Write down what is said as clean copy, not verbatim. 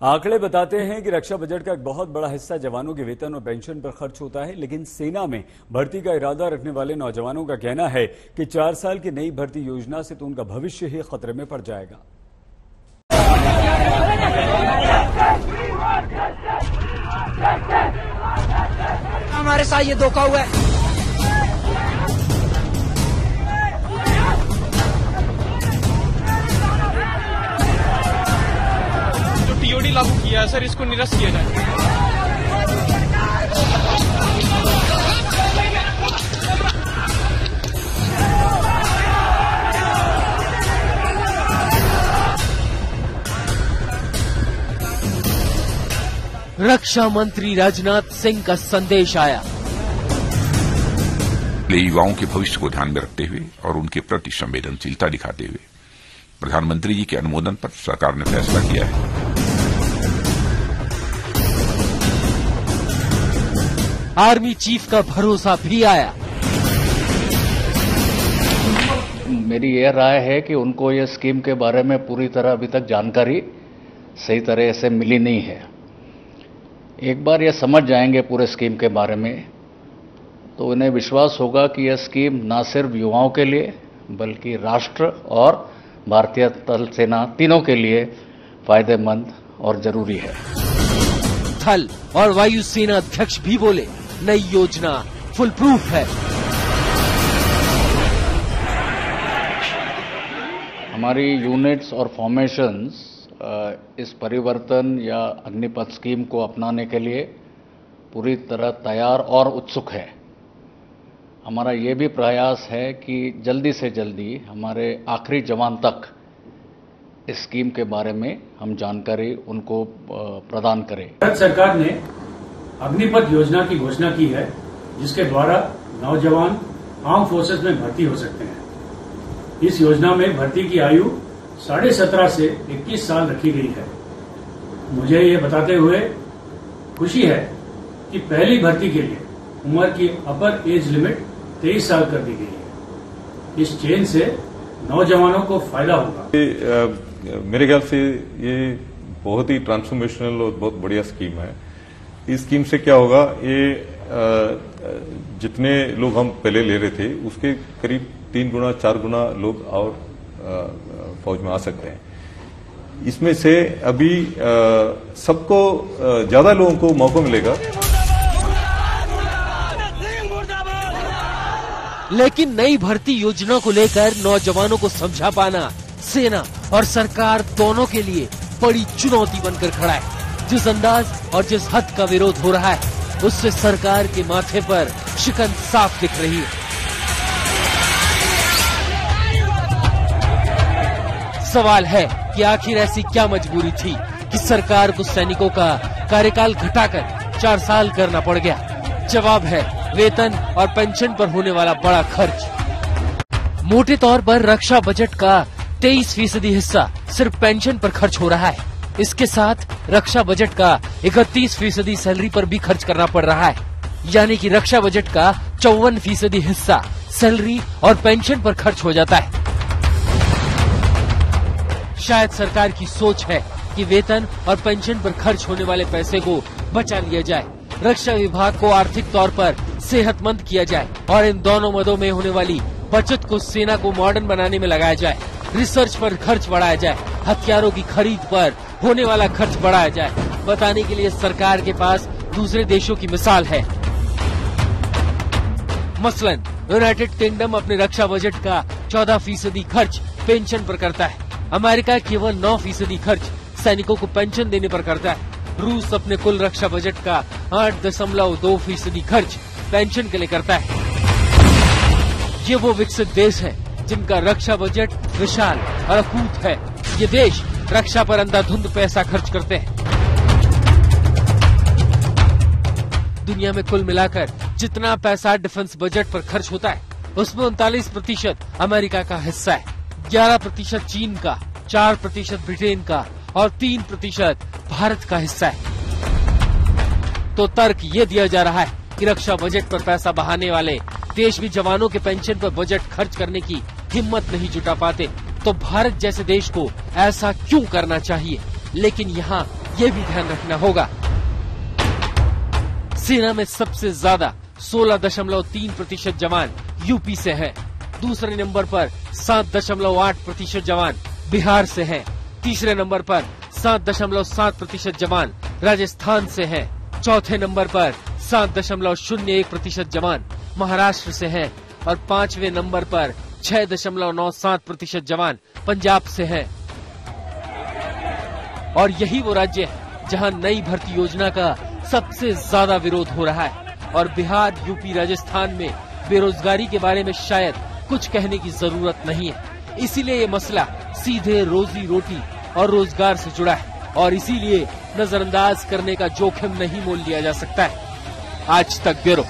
आंकड़े बताते हैं कि रक्षा बजट का एक बहुत बड़ा हिस्सा जवानों के वेतन और पेंशन पर खर्च होता है, लेकिन सेना में भर्ती का इरादा रखने वाले नौजवानों का कहना है कि 4 साल की नई भर्ती योजना से तो उनका भविष्य ही खतरे में पड़ जाएगा। हमारे साथ ये धोखा हुआ है। टीओडी लागू किया है सर, इसको निरस्त किया जाए। रक्षा मंत्री राजनाथ सिंह का संदेश आया। युवाओं के भविष्य को ध्यान में रखते हुए और उनके प्रति संवेदनशीलता दिखाते हुए प्रधानमंत्री जी के अनुमोदन पर सरकार ने फैसला किया है। आर्मी चीफ का भरोसा भी आया। मेरी यह राय है कि उनको यह स्कीम के बारे में पूरी तरह अभी तक जानकारी सही तरह से मिली नहीं है। एक बार ये समझ जाएंगे पूरे स्कीम के बारे में तो उन्हें विश्वास होगा कि यह स्कीम न सिर्फ युवाओं के लिए बल्कि राष्ट्र और भारतीय थल सेना तीनों के लिए फायदेमंद और जरूरी है। थल और वायु सेना अध्यक्ष भी बोले, नई योजना फुल प्रूफ है। हमारी यूनिट्स और फॉर्मेशंस इस परिवर्तन या अग्निपथ स्कीम को अपनाने के लिए पूरी तरह तैयार और उत्सुक है। हमारा ये भी प्रयास है कि जल्दी से जल्दी हमारे आखिरी जवान तक इस स्कीम के बारे में हम जानकारी उनको प्रदान करें। भारत सरकार ने अग्निपथ योजना की घोषणा की है, जिसके द्वारा नौजवान आर्म फोर्सेस में भर्ती हो सकते हैं। इस योजना में भर्ती की आयु 17.5 से 21 साल रखी गई है। मुझे ये बताते हुए खुशी है कि पहली भर्ती के लिए उम्र की अपर एज लिमिट 23 साल कर दी गई है। इस चेंज से नौजवानों को फायदा होगा। मेरे ख्याल से ये बहुत ही ट्रांसफॉर्मेशनल और बहुत बढ़िया स्कीम है। इस स्कीम से क्या होगा, ये जितने लोग हम पहले ले रहे थे उसके करीब 3 गुना 4 गुना लोग और फौज में आ सकते हैं। इसमें से अभी सबको ज्यादा लोगों को मौका मिलेगा। लेकिन नई भर्ती योजना को लेकर नौजवानों को समझा पाना सेना और सरकार दोनों के लिए बड़ी चुनौती बनकर खड़ा है। जिस अंदाज और जिस हद का विरोध हो रहा है उससे सरकार के माथे पर शिकन साफ दिख रही है। सवाल है कि आखिर ऐसी क्या मजबूरी थी कि सरकार को सैनिकों का कार्यकाल घटाकर 4 साल करना पड़ गया। जवाब है वेतन और पेंशन पर होने वाला बड़ा खर्च। मोटे तौर पर रक्षा बजट का 23% हिस्सा सिर्फ पेंशन पर खर्च हो रहा है। इसके साथ रक्षा बजट का 31% सैलरी पर भी खर्च करना पड़ रहा है, यानी कि रक्षा बजट का 54% हिस्सा सैलरी और पेंशन पर खर्च हो जाता है। शायद सरकार की सोच है कि वेतन और पेंशन पर खर्च होने वाले पैसे को बचा लिया जाए, रक्षा विभाग को आर्थिक तौर पर सेहतमंद किया जाए और इन दोनों मदों में होने वाली बचत को सेना को मॉडर्न बनाने में लगाया जाए, रिसर्च पर खर्च बढ़ाया जाए, हथियारों की खरीद पर होने वाला खर्च बढ़ाया जाए। बताने के लिए सरकार के पास दूसरे देशों की मिसाल है। मसलन यूनाइटेड किंगडम अपने रक्षा बजट का 14% खर्च पेंशन पर करता है। अमेरिका केवल 9% खर्च सैनिकों को पेंशन देने पर करता है। रूस अपने कुल रक्षा बजट का 8.2% खर्च पेंशन के लिए करता है। ये वो विकसित देश हैं जिनका रक्षा बजट विशाल और अकूत है। ये देश रक्षा पर अंधाधुंध पैसा खर्च करते हैं। दुनिया में कुल मिलाकर जितना पैसा डिफेंस बजट पर खर्च होता है उसमें 39% अमेरिका का हिस्सा है, 11% चीन का, 4% ब्रिटेन का और 3% भारत का हिस्सा है। तो तर्क ये दिया जा रहा है कि रक्षा बजट पर पैसा बहाने वाले देश भी जवानों के पेंशन पर बजट खर्च करने की हिम्मत नहीं जुटा पाते, तो भारत जैसे देश को ऐसा क्यों करना चाहिए। लेकिन यहाँ ये भी ध्यान रखना होगा। सेना में सबसे ज्यादा 16.3% जवान यूपी से हैं। दूसरे नंबर पर 7.8% जवान बिहार से हैं। तीसरे नंबर पर 7.7% जवान राजस्थान से हैं। चौथे नंबर पर 7.01% जवान महाराष्ट्र से हैं और पांचवें नंबर पर 6.97% जवान पंजाब से हैं। और यही वो राज्य है जहां नई भर्ती योजना का सबसे ज्यादा विरोध हो रहा है। और बिहार, यूपी, राजस्थान में बेरोजगारी के बारे में शायद कुछ कहने की जरूरत नहीं है। इसीलिए ये मसला सीधे रोजी रोटी और रोजगार से जुड़ा है और इसीलिए नजरअंदाज करने का जोखिम नहीं मोल लिया जा सकता है। आज तक ब्यूरो।